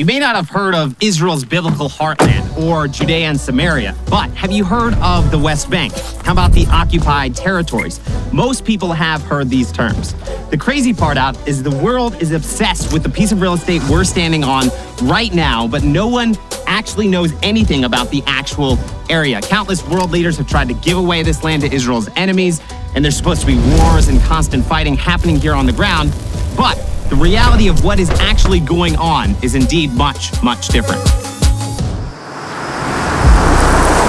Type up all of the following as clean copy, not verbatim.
You may not have heard of Israel's biblical heartland or Judea and Samaria, but have you heard of the West Bank? How about the occupied territories? Most people have heard these terms. The crazy part out is the world is obsessed with the piece of real estate we're standing on right now, but no one actually knows anything about the actual area. Countless world leaders have tried to give away this land to Israel's enemies, and there's supposed to be wars and constant fighting happening here on the ground, but the reality of what is actually going on is indeed much, much different.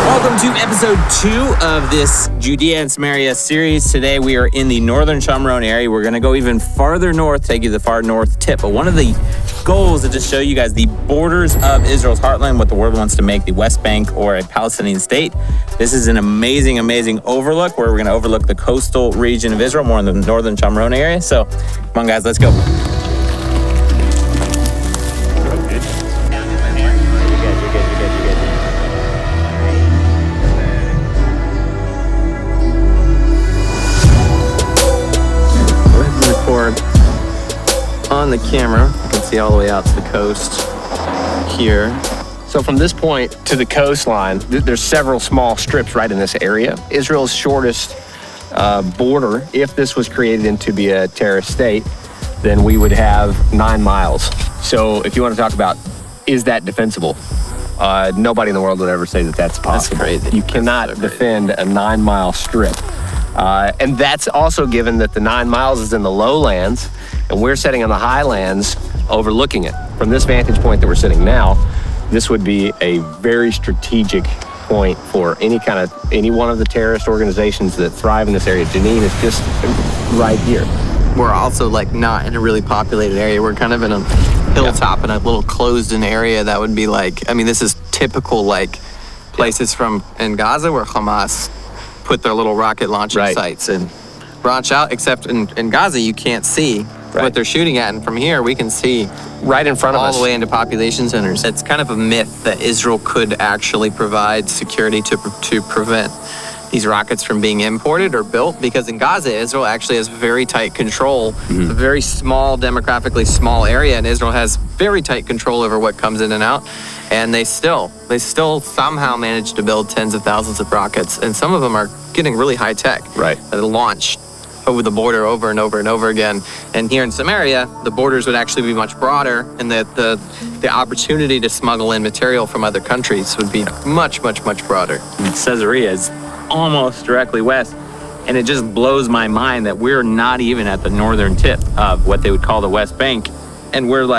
Welcome to episode 2 of this Judea and Samaria series. Today we are in the northern Shomron area. We're going to go even farther north, take you to the far north tip. But one of the goals is to show you guys the borders of Israel's heartland, what the world wants to make the West Bank or a Palestinian state. This is an amazing, amazing overlook where we're going to overlook the coastal region of Israel, more in the northern Shomron area. So come on, guys, let's go. On the camera, you can see all the way out to the coast here. So from this point to the coastline, there's several small strips right in this area. Israel's shortest border, if this was created to be a terrorist state, then we would have 9 miles. So if you want to talk about, is that defensible? Nobody in the world would ever say that that's possible. That's crazy. You cannot defend a 9-mile strip. And that's also given that the 9 miles is in the lowlands, and we're sitting on the highlands overlooking it. From this vantage point that we're sitting now, this would be a very strategic point for any one of the terrorist organizations that thrive in this area. Jenin is just right here. We're also not in a really populated area. We're kind of in a hilltop in a little closed-in area that would be this is typical places from in Gaza where Hamas put their little rocket launching sites and launch out, except in Gaza you can't see what they're shooting at, and from here we can see right in front of us all the way into population centers. It's kind of a myth that Israel could actually provide security to prevent these rockets from being imported or built, because in Gaza, Israel actually has very tight control. It's a very small, demographically small area, and Israel has very tight control over what comes in and out. And they still somehow manage to build tens of thousands of rockets, and some of them are getting really high tech. That launch over the border over and over and over again. And here in Samaria, the borders would actually be much broader, and the opportunity to smuggle in material from other countries would be much, much, much broader. Caesarea is almost directly west, and it just blows my mind that we're not even at the northern tip of what they would call the West Bank, and we're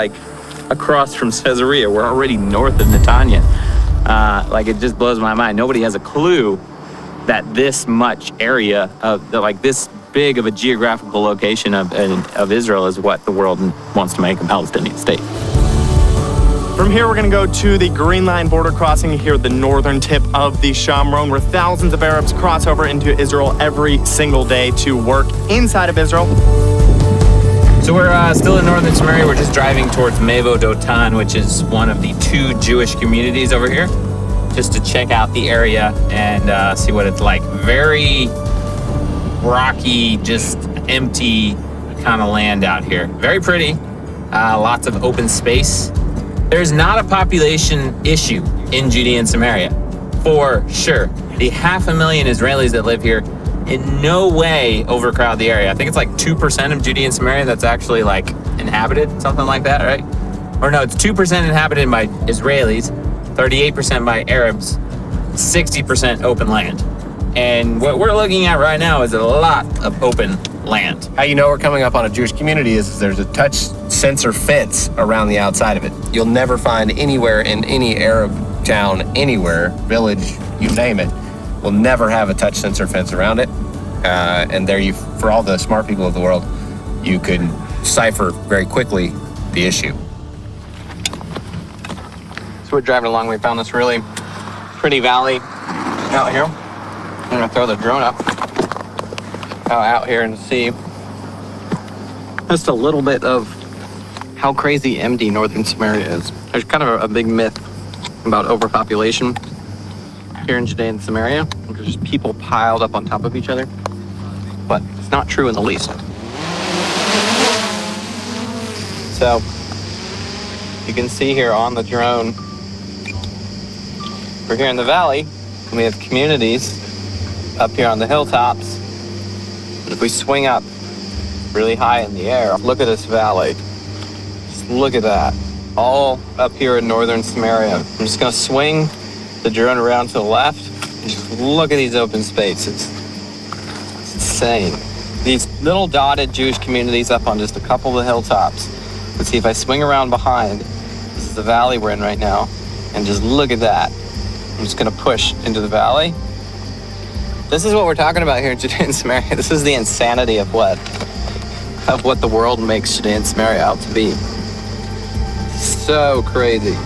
across from Caesarea. We're already north of Netanya. It just blows my mind. Nobody has a clue that this much area of this big of a geographical location of Israel is what the world wants to make a Palestinian state. From here, we're going to go to the Green Line border crossing here at the northern tip of the Shomron, where thousands of Arabs cross over into Israel every single day to work inside of Israel. So we're still in northern Samaria. We're just driving towards Mevo Dotan, which is one of the 2 Jewish communities over here, just to check out the area and see what it's like. Very rocky, just empty kind of land out here. Very pretty, lots of open space. There's not a population issue in Judea and Samaria, for sure. The 500,000 Israelis that live here in no way overcrowd the area. I think it's 2% of Judea and Samaria that's actually inhabited, something like that, right? Or no, it's 2% inhabited by Israelis, 38% by Arabs, 60% open land. And what we're looking at right now is a lot of open land. How you know we're coming up on a Jewish community is there's a touch sensor fence around the outside of it. You'll never find anywhere in any Arab town, anywhere, village, you name it, will never have a touch sensor fence around it. And there for all the smart people of the world, you can cipher very quickly the issue. So we're driving along, we found this really pretty valley out here. I'm gonna throw the drone up out here and see just a little bit of how crazy empty northern Samaria is. There's kind of a big myth about overpopulation here in Judea and Samaria. There's just people piled up on top of each other, but it's not true in the least. So You can see here on the drone, we're here in the valley, and we have communities up here on the hilltops. If we swing up really high in the air, look at this valley. Just look at that. All up here in northern Samaria. I'm just gonna swing the drone around to the left and just look at these open spaces. It's insane. These little dotted Jewish communities up on just a couple of the hilltops. Let's see if I swing around behind. This is the valley we're in right now. And just look at that. I'm just gonna push into the valley. This is what we're talking about here in Judea and Samaria. This is the insanity of what the world makes Judea and Samaria out to be. So crazy.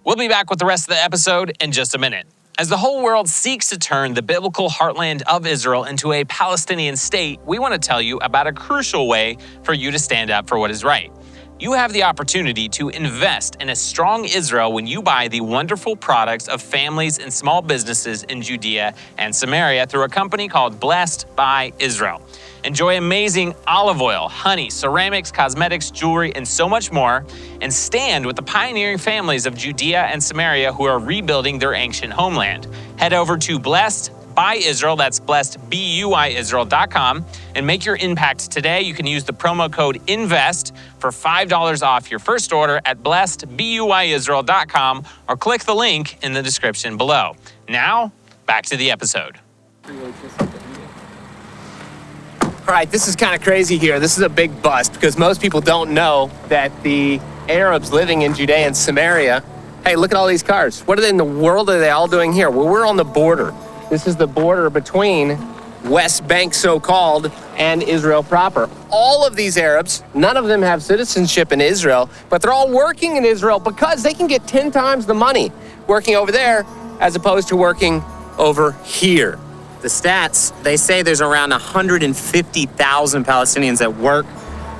We'll be back with the rest of the episode in just a minute. As the whole world seeks to turn the biblical heartland of Israel into a Palestinian state, we want to tell you about a crucial way for you to stand up for what is right. You have the opportunity to invest in a strong Israel when you buy the wonderful products of families and small businesses in Judea and Samaria through a company called Blessed by Israel. Enjoy amazing olive oil, honey, ceramics, cosmetics, jewelry, and so much more, and stand with the pioneering families of Judea and Samaria who are rebuilding their ancient homeland. Head over to Blessed by Israel, that's blessedbuiisrael.com, and make your impact today. You can use the promo code INVEST for $5 off your first order at blessedbuiisrael.com, or click the link in the description below. Now, back to the episode. All right, this is kind of crazy here. This is a big bust because most people don't know that the Arabs living in Judea and Samaria, hey, look at all these cars. What in the world are they all doing here? Well, we're on the border. This is the border between West Bank, so-called, and Israel proper. All of these Arabs, none of them have citizenship in Israel, but they're all working in Israel because they can get 10 times the money working over there as opposed to working over here. The stats, they say there's around 150,000 Palestinians that work,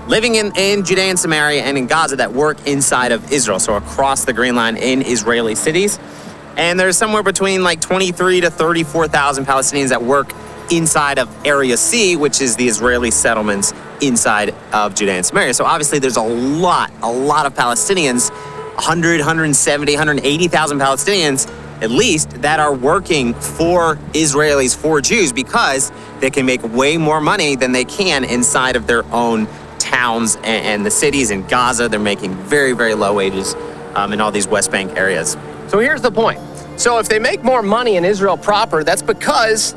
living in Judea and Samaria and in Gaza, that work inside of Israel, so across the Green Line in Israeli cities. And there's somewhere between like 23 to 34,000 Palestinians that work inside of Area C, which is the Israeli settlements inside of Judea and Samaria. So obviously there's a lot of Palestinians, 100, 170, 180,000 Palestinians at least, that are working for Israelis, for Jews, because they can make way more money than they can inside of their own towns and the cities in Gaza. They're making very, very low wages in all these West Bank areas. So here's the point. So if they make more money in Israel proper, that's because,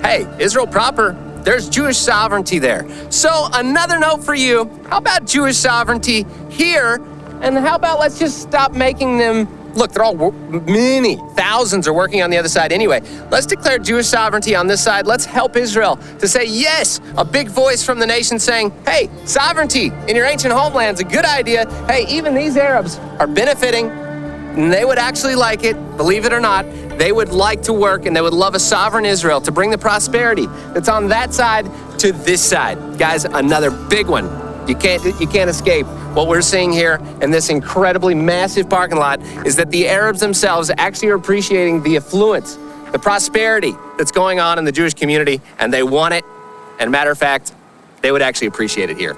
hey, Israel proper, there's Jewish sovereignty there. So another note for you, how about Jewish sovereignty here? And how about let's just stop making them, look, they're all, many thousands are working on the other side anyway. Let's declare Jewish sovereignty on this side. Let's help Israel to say, yes, a big voice from the nation saying, hey, sovereignty in your ancient homeland's a good idea. Hey, even these Arabs are benefiting, and they would actually like it, believe it or not. They would like to work, and they would love a sovereign Israel to bring the prosperity that's on that side to this side. Guys, another big one. You can't escape. What we're seeing here in this incredibly massive parking lot is that the Arabs themselves actually are appreciating the affluence, the prosperity that's going on in the Jewish community, and they want it. And matter of fact, they would actually appreciate it here.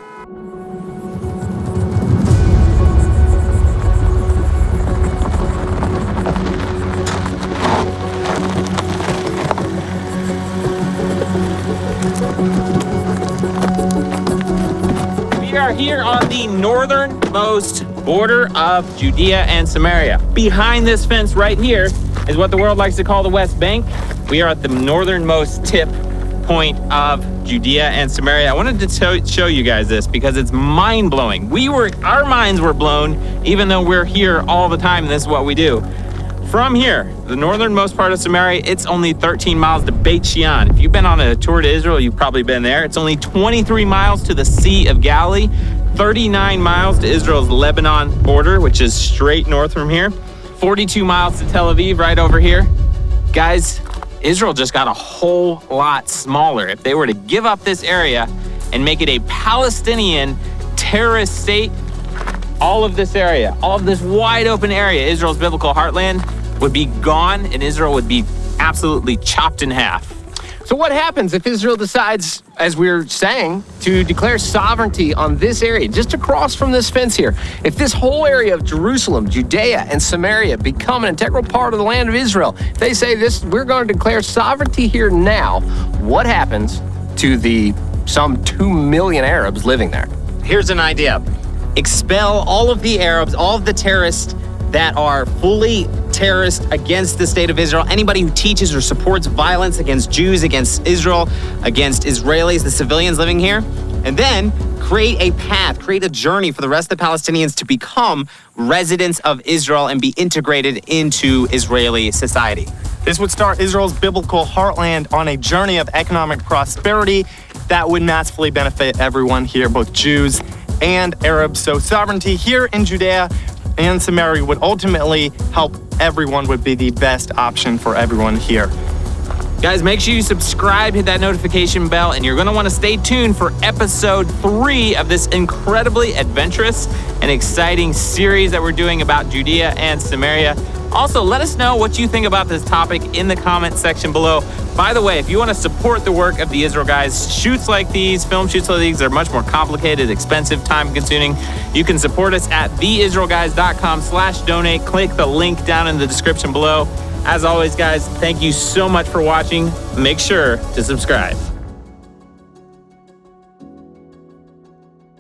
We are here on the northernmost border of Judea and Samaria. Behind this fence right here is what the world likes to call the West Bank. We are at the northernmost tip point of Judea and Samaria. I wanted to show you guys this because it's mind-blowing. Our minds were blown, even though we're here all the time and this is what we do. From here, the northernmost part of Samaria, it's only 13 miles to Bet Shean. If you've been on a tour to Israel, you've probably been there. It's only 23 miles to the Sea of Galilee, 39 miles to Israel's Lebanon border, which is straight north from here, 42 miles to Tel Aviv right over here. Guys, Israel just got a whole lot smaller. If they were to give up this area and make it a Palestinian terrorist state, all of this area, all of this wide open area, Israel's biblical heartland, would be gone, and Israel would be absolutely chopped in half. So what happens if Israel decides, as we're saying, to declare sovereignty on this area, just across from this fence here? If this whole area of Jerusalem, Judea, and Samaria become an integral part of the land of Israel, if they say this, we're going to declare sovereignty here now, what happens to the some 2 million Arabs living there? Here's an idea. Expel all of the Arabs, all of the terrorists that are fully terrorist against the state of Israel, anybody who teaches or supports violence against Jews, against Israel, against Israelis, the civilians living here, and then create a path, create a journey for the rest of the Palestinians to become residents of Israel and be integrated into Israeli society. This would start Israel's biblical heartland on a journey of economic prosperity that would massively benefit everyone here, both Jews and Arabs. So sovereignty here in Judea and Samaria would ultimately help everyone, would be the best option for everyone here. Guys, make sure you subscribe, hit that notification bell, and you're going to want to stay tuned for episode 3 of this incredibly adventurous and exciting series that we're doing about Judea and Samaria. Also, let us know what you think about this topic in the comment section below. By the way, if you want to support the work of the Israel Guys, shoots like these, film shoots like these are much more complicated, expensive, time-consuming. You can support us at theisraelguys.com/donate. Click the link down in the description below. As always, guys, thank you so much for watching. Make sure to subscribe.